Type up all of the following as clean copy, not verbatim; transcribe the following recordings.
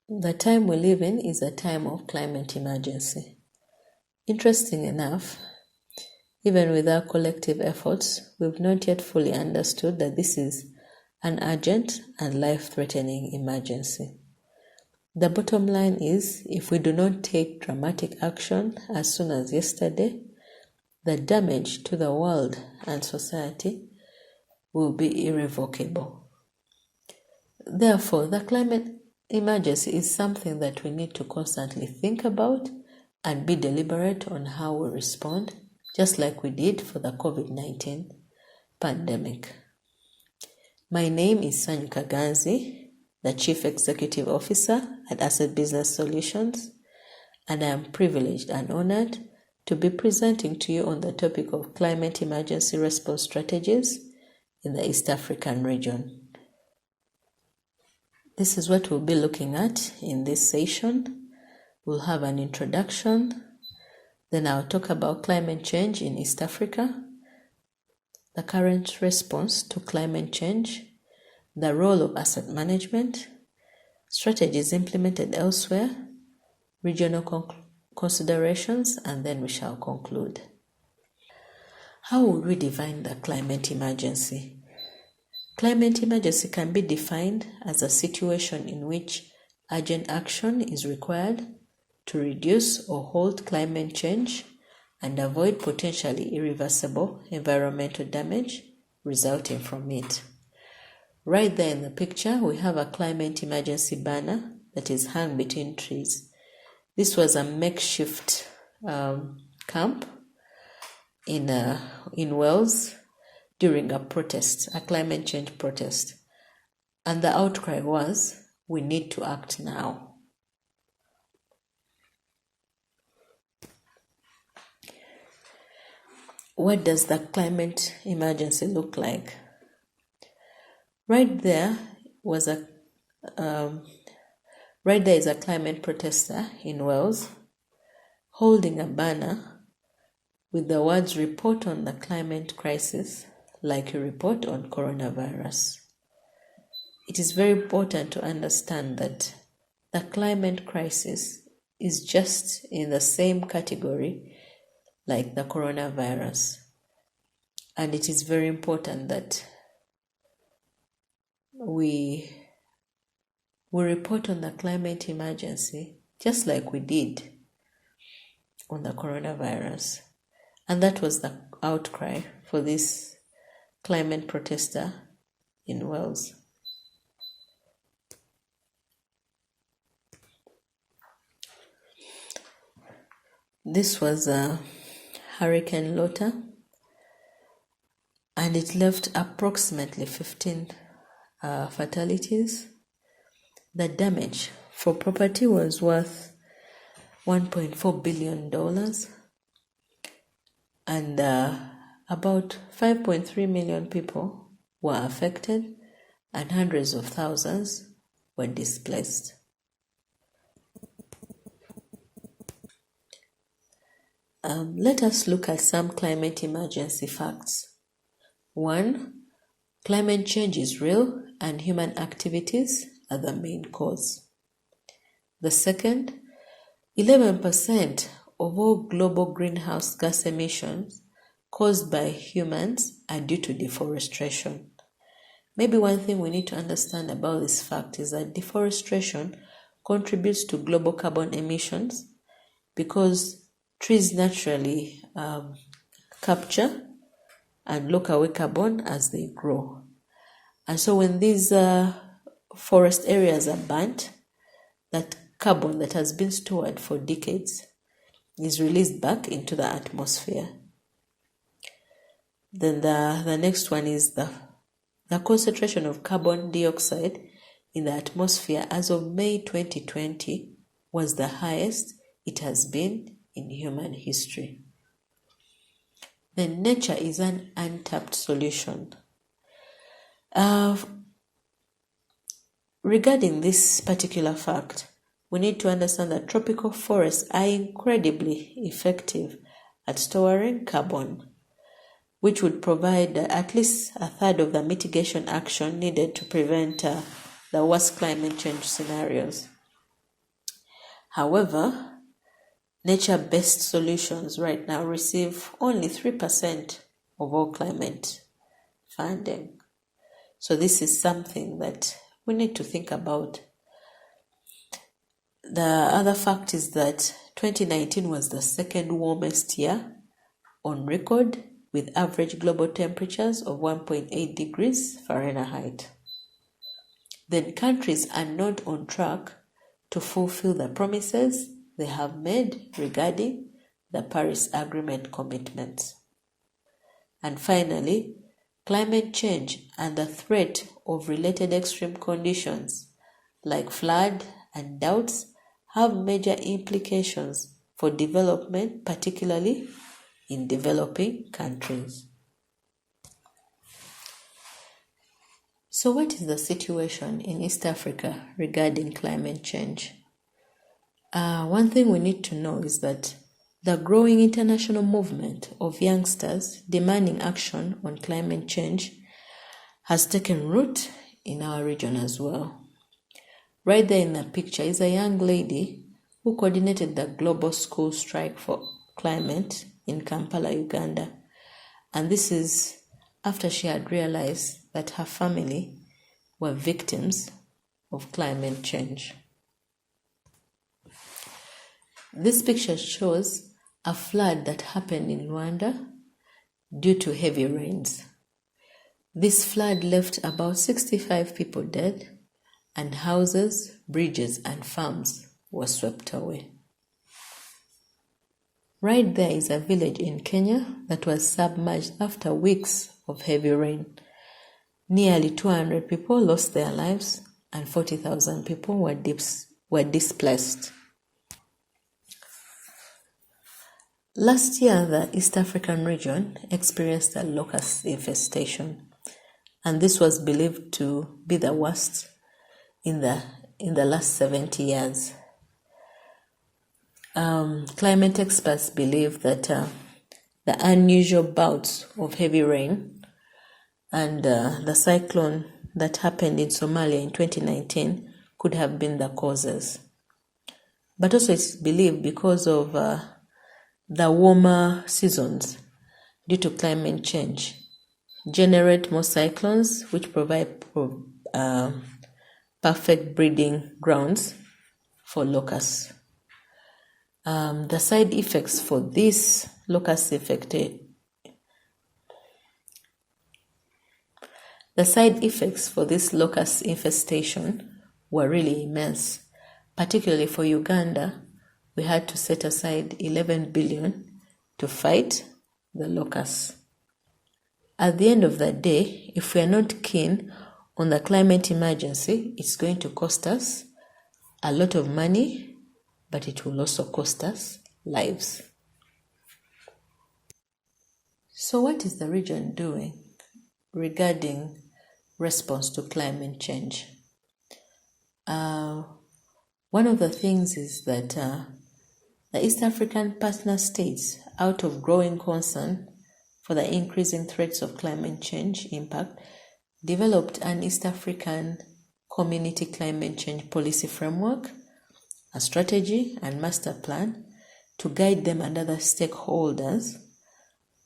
The time we live in is a time of climate emergency. Interesting enough, even with our collective efforts, we've not yet fully understood that this is an urgent and life-threatening emergency. The bottom line is, if we do not take dramatic action as soon as yesterday, the damage to the world and society will be irrevocable. Therefore, the climate emergency is something that we need to constantly think about and be deliberate on how we respond, just like we did for the COVID-19 pandemic. My name is Ssanyu Kaganzi, the Chief Executive Officer at Asset Business Solutions, and I am privileged and honored to be presenting to you on the topic of climate emergency response strategies in the East African region. This is what we'll be looking at in this session. We'll have an introduction, then I'll talk about climate change in East Africa, the current response to climate change, the role of asset management, strategies implemented elsewhere, regional considerations, and then we shall conclude. How would we define the climate emergency? Climate emergency can be defined as a situation in which urgent action is required to reduce or halt climate change and avoid potentially irreversible environmental damage resulting from it. Right there in the picture, we have a climate emergency banner that is hung between trees. This was a makeshift camp in Wales during a protest, a climate change protest. And the outcry was, we need to act now. What does the climate emergency look like? Right there is a climate protester in Wales holding a banner with the words "Report on the climate crisis," like a report on coronavirus. It is very important to understand that the climate crisis is just in the same category like the coronavirus. And it is very important that we report on the climate emergency just like we did on the coronavirus. And that was the outcry for this climate protester in Wales. This was Hurricane Lotta, and it left approximately 15 fatalities. The damage for property was worth $1.4 billion, and about 5.3 million people were affected and hundreds of thousands were displaced. Let us look at some climate emergency facts. 1. Climate change is real and human activities are the main cause. The second, 11% of all global greenhouse gas emissions caused by humans are due to deforestation. Maybe one thing we need to understand about this fact is that deforestation contributes to global carbon emissions because trees naturally capture and lock away carbon as they grow. And so when these forest areas are burnt, that carbon that has been stored for decades is released back into the atmosphere. Then the next one is the concentration of carbon dioxide in the atmosphere as of May 2020 was the highest it has been in human history. Then nature is an untapped solution. Regarding this particular fact, we need to understand that tropical forests are incredibly effective at storing carbon, which would provide at least a third of the mitigation action needed to prevent the worst climate change scenarios. However, nature-based solutions right now receive only 3% of all climate funding. So this is something that we need to think about. The other fact is that 2019 was the second warmest year on record, with average global temperatures of 1.8 degrees Fahrenheit. Then countries are not on track to fulfill the promises they have made regarding the Paris Agreement commitments. And finally, climate change and the threat of related extreme conditions like flood and droughts have major implications for development, particularly in developing countries. So what is the situation in East Africa regarding climate change? One thing we need to know is that the growing international movement of youngsters demanding action on climate change has taken root in our region as well. Right there in the picture is a young lady who coordinated the global school strike for climate in Kampala, Uganda. And this is after she had realized that her family were victims of climate change. This picture shows a flood that happened in Rwanda due to heavy rains. This flood left about 65 people dead, and houses, bridges, and farms were swept away. Right there is a village in Kenya that was submerged after weeks of heavy rain. Nearly 200 people lost their lives and 40,000 people were displaced. Last year, the East African region experienced a locust infestation, and this was believed to be the worst in the last 70 years. Climate experts believe that the unusual bouts of heavy rain and the cyclone that happened in Somalia in 2019 could have been the causes. But also it's believed because of the warmer seasons due to climate change generate more cyclones, which provide perfect breeding grounds for locusts. The side effects for this locust infestation were really immense. Particularly for Uganda, we had to set aside 11 billion to fight the locusts. At the end of the day, if we are not keen on the climate emergency, it's going to cost us a lot of money, but it will also cost us lives. So what is the region doing regarding response to climate change? One of the things is that the East African partner states, out of growing concern for the increasing threats of climate change impact, developed an East African Community Climate Change Policy Framework, a strategy and master plan to guide them and other stakeholders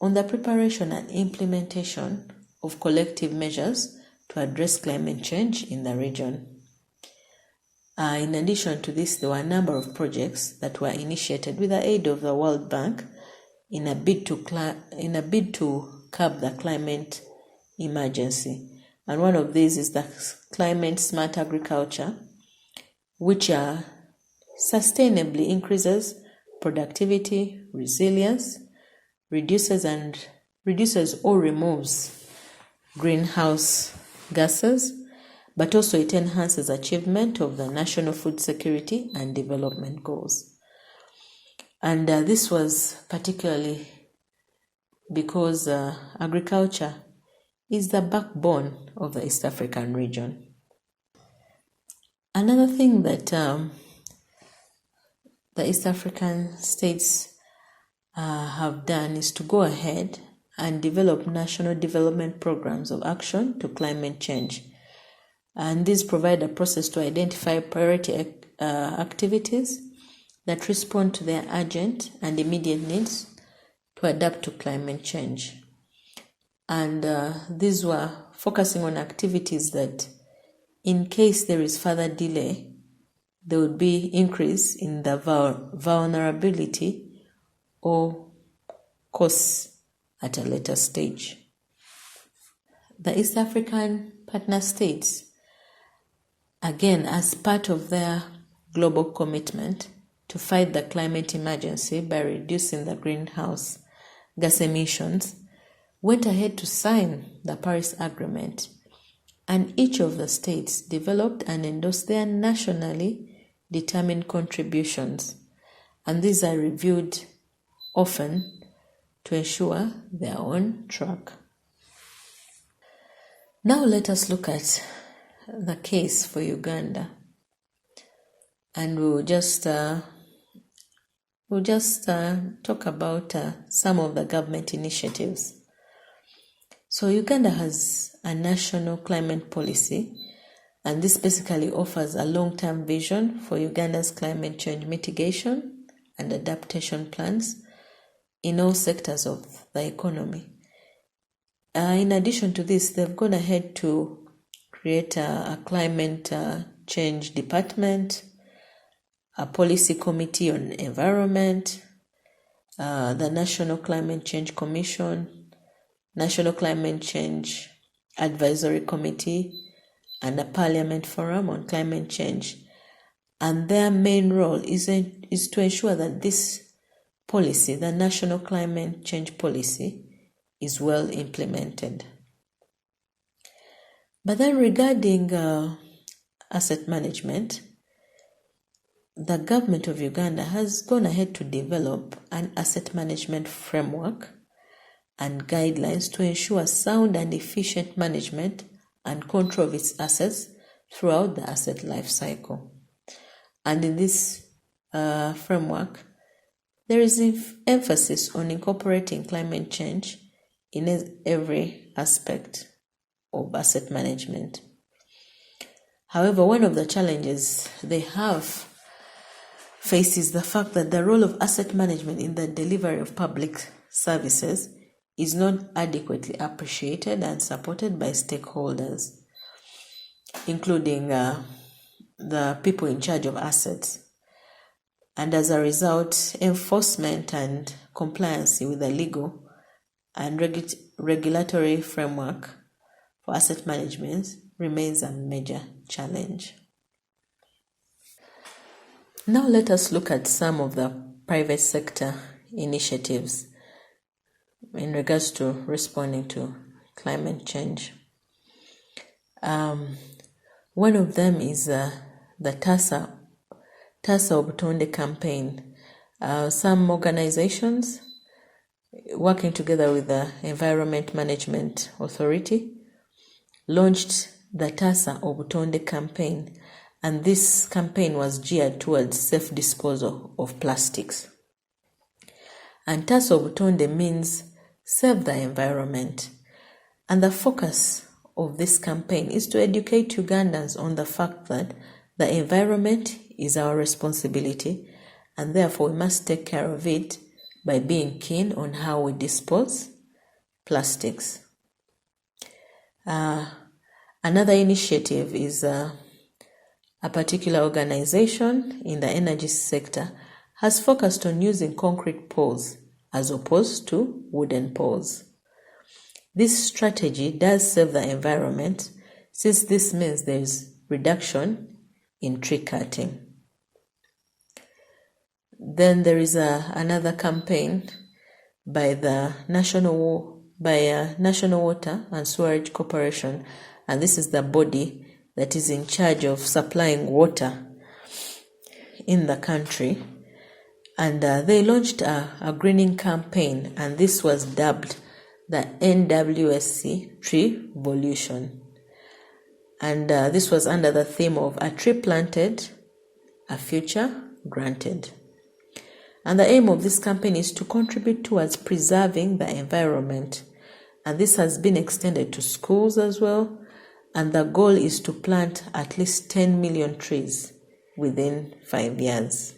on the preparation and implementation of collective measures to address climate change in the region. In addition to this, there were a number of projects that were initiated with the aid of the World Bank in a bid to curb the climate emergency. And one of these is the climate smart agriculture, which sustainably increases productivity, resilience, reduces or removes greenhouse gases, but also it enhances achievement of the national food security and development goals. And this was particularly because agriculture is the backbone of the East African region. Another thing that the East African states have done is to go ahead and develop national development programs of action to climate change. And these provide a process to identify priority activities that respond to their urgent and immediate needs to adapt to climate change. And these were focusing on activities that, in case there is further delay, there would be increase in the vulnerability or costs at a later stage. The East African partner states, again, as part of their global commitment to fight the climate emergency by reducing the greenhouse gas emissions, went ahead to sign the Paris Agreement, and each of the states developed and endorsed their nationally determined contributions, and these are reviewed often to ensure they are on track. Now let us look at the case for Uganda, and we'll just talk about some of the government initiatives. So Uganda has a national climate policy, and this basically offers a long-term vision for Uganda's climate change mitigation and adaptation plans in all sectors of the economy. In addition to this, they've gone ahead to create a climate change department, a policy committee on environment, the National Climate Change Commission, National Climate Change Advisory Committee, and a Parliament Forum on Climate Change. And their main role is to ensure that this policy, the National Climate Change Policy, is well implemented. But then regarding asset management, the government of Uganda has gone ahead to develop an asset management framework and guidelines to ensure sound and efficient management and control of its assets throughout the asset life cycle. And in this framework, there is emphasis on incorporating climate change in every aspect of asset management. However, one of the challenges they have faced is the fact that the role of asset management in the delivery of public services is not adequately appreciated and supported by stakeholders, including the people in charge of assets. And as a result, enforcement and compliance with the legal and regulatory framework for asset management remains a major challenge. Now let us look at some of the private sector initiatives in regards to responding to climate change. One of them is the Tasa Obutonde campaign. Some organizations working together with the Environment Management Authority launched the Tasa Obutonde campaign, and this campaign was geared towards safe disposal of plastics. And Tasa Obutonde means save the environment, and the focus of this campaign is to educate Ugandans on the fact that the environment is our responsibility, and therefore we must take care of it by being keen on how we dispose plastics. Another initiative is a particular organization in the energy sector has focused on using concrete poles as opposed to wooden poles. This strategy does save the environment, since this means there is reduction in tree cutting. Then there is another campaign by the National Water and Sewerage Corporation, and this is the body that is in charge of supplying water in the country. And they launched a greening campaign, and this was dubbed the NWSC Tree Volution. And this was under the theme of a tree planted, a future granted. And the aim of this campaign is to contribute towards preserving the environment. And this has been extended to schools as well. And the goal is to plant at least 10 million trees within 5 years.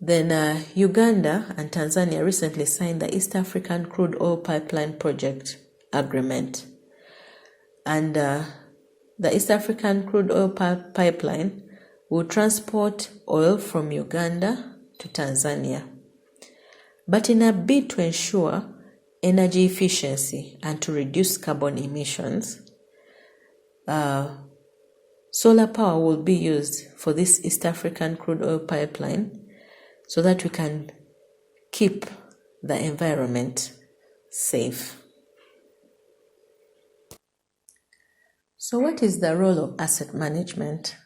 Then Uganda and Tanzania recently signed the East African Crude Oil Pipeline Project Agreement. And the East African Crude Oil Pipeline will transport oil from Uganda to Tanzania. But in a bid to ensure energy efficiency and to reduce carbon emissions, solar power will be used for this East African crude oil pipeline so that we can keep the environment safe. So what is the role of asset management?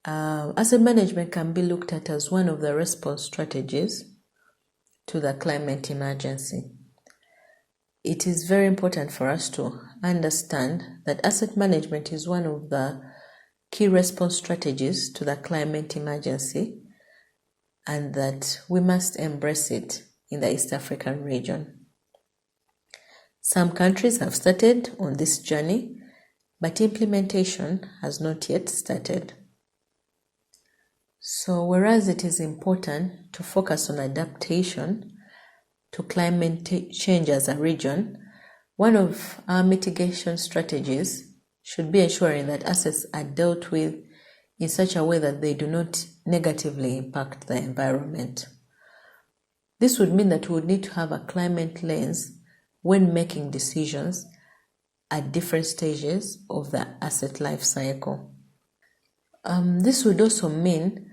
Asset management can be looked at as one of the response strategies to the climate emergency. It is very important for us to understand that asset management is one of the key response strategies to the climate emergency, and that we must embrace it in the East African region. Some countries have started on this journey, but implementation has not yet started. So whereas it is important to focus on adaptation to climate change as a region, one of our mitigation strategies should be ensuring that assets are dealt with in such a way that they do not negatively impact the environment. This would mean that we would need to have a climate lens when making decisions at different stages of the asset life cycle. This would also mean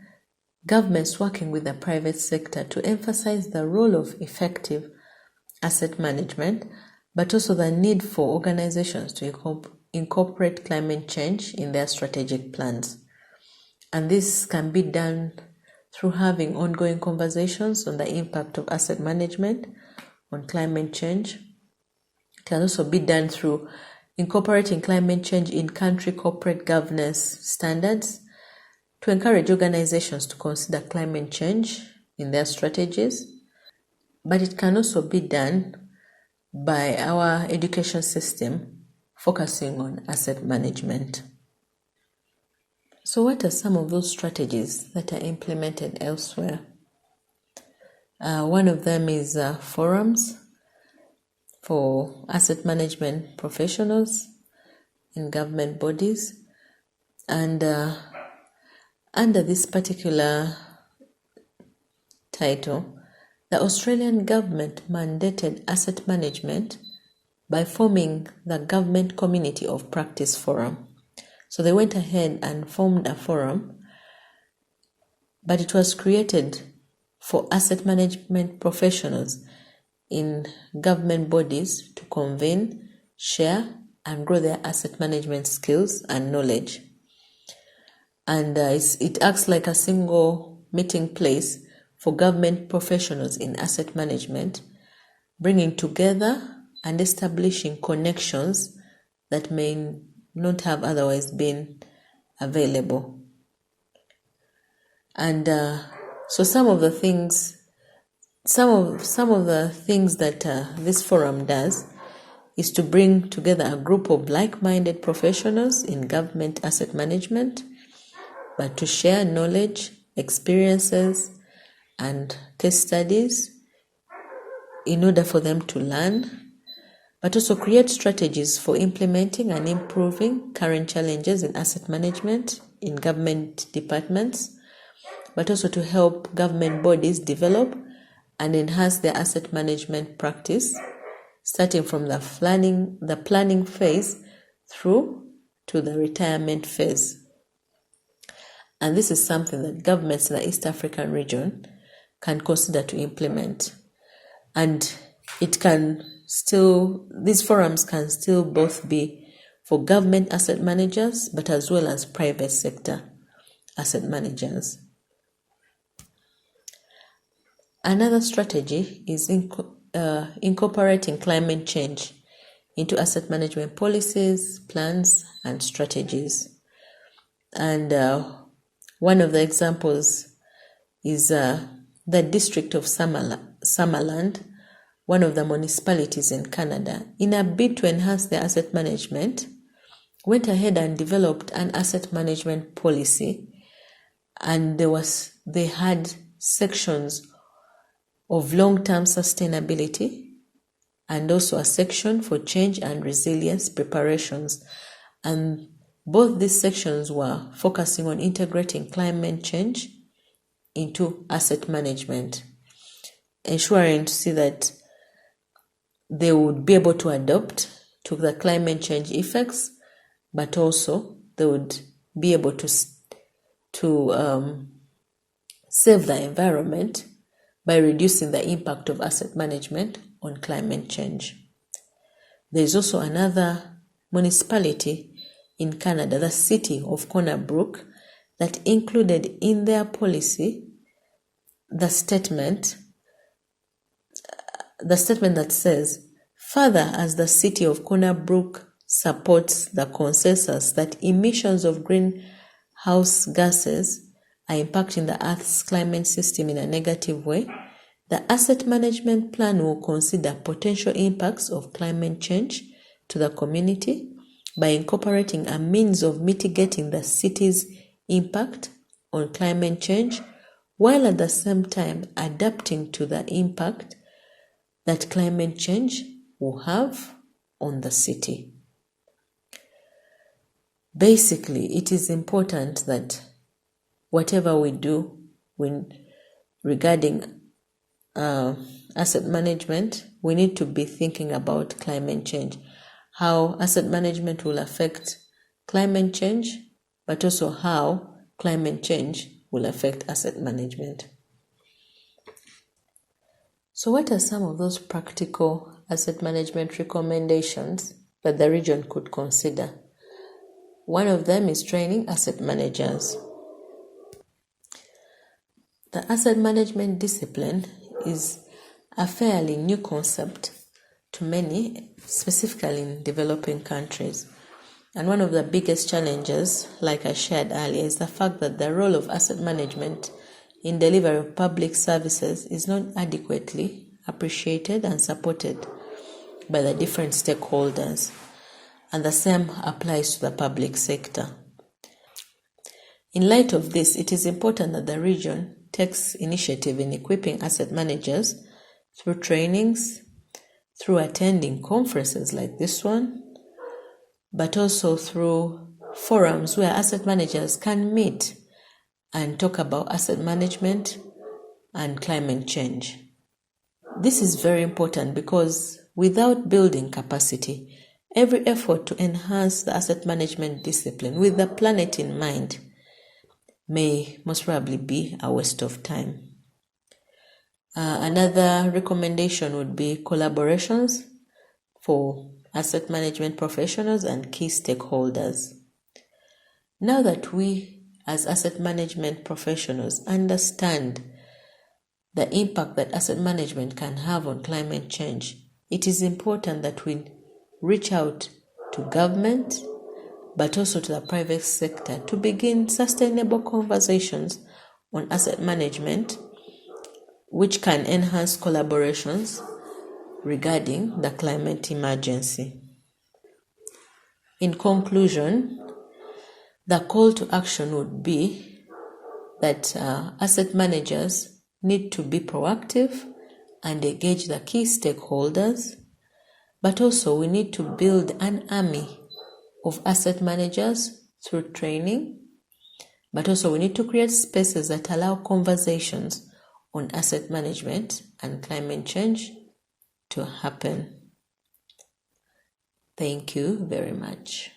governments working with the private sector to emphasize the role of effective asset management, but also the need for organizations to incorporate climate change in their strategic plans. And this can be done through having ongoing conversations on the impact of asset management on climate change. It can also be done through incorporating climate change in country corporate governance standards to encourage organizations to consider climate change in their strategies. But it can also be done by our education system focusing on asset management. So what are some of those strategies that are implemented elsewhere? One of them is forums for asset management professionals in government bodies. And under this particular title, the Australian government mandated asset management by forming the Government Community of Practice Forum. So they went ahead and formed a forum, but it was created for asset management professionals in government bodies to convene, share, and grow their asset management skills and knowledge. And it acts like a single meeting place for government professionals in asset management, bringing together and establishing connections that may not have otherwise been available. And so some of the things that this forum does is to bring together a group of like-minded professionals in government asset management, but to share knowledge, experiences, and case studies in order for them to learn, but also create strategies for implementing and improving current challenges in asset management in government departments, but also to help government bodies develop and enhance their asset management practice, starting from the planning phase through to the retirement phase. And this is something that governments in the East African region can consider to implement. And these forums can still both be for government asset managers, but as well as private sector asset managers. Another strategy is incorporating climate change into asset management policies, plans, and strategies. And one of the examples is the district of Summerland, one of the municipalities in Canada, in a bid to enhance their asset management, went ahead and developed an asset management policy. And there was they had sections of long-term sustainability and also a section for change and resilience preparations. And both these sections were focusing on integrating climate change into asset management, ensuring to see that they would be able to adapt to the climate change effects, but also they would be able to save the environment by reducing the impact of asset management on climate change. There is also another municipality in Canada, the city of Corner Brook, that included in their policy the statement that says, further, as the city of Corner Brook supports the consensus that emissions of greenhouse gases are impacting the Earth's climate system in a negative way, the asset management plan will consider potential impacts of climate change to the community by incorporating a means of mitigating the city's impact on climate change, while at the same time adapting to the impact that climate change will have on the city. Basically, it is important that whatever we do regarding asset management, we need to be thinking about climate change, how asset management will affect climate change, but also how climate change will affect asset management. So what are some of those practical asset management recommendations that the region could consider? One of them is training asset managers. The asset management discipline is a fairly new concept to many, specifically in developing countries. And one of the biggest challenges, like I shared earlier, is the fact that the role of asset management in delivery of public services is not adequately appreciated and supported by the different stakeholders. And the same applies to the public sector. In light of this, it is important that the region takes initiative in equipping asset managers through trainings, through attending conferences like this one, but also through forums where asset managers can meet and talk about asset management and climate change. This is very important because without building capacity, every effort to enhance the asset management discipline with the planet in mind may most probably be a waste of time. Another recommendation would be collaborations for asset management professionals and key stakeholders. Now that we as asset management professionals understand the impact that asset management can have on climate change, it is important that we reach out to government, but also to the private sector to begin sustainable conversations on asset management, which can enhance collaborations regarding the climate emergency. In conclusion, the call to action would be that asset managers need to be proactive and engage the key stakeholders, but also we need to build an army of asset managers through training, but also we need to create spaces that allow conversations on asset management and climate change to happen. Thank you very much.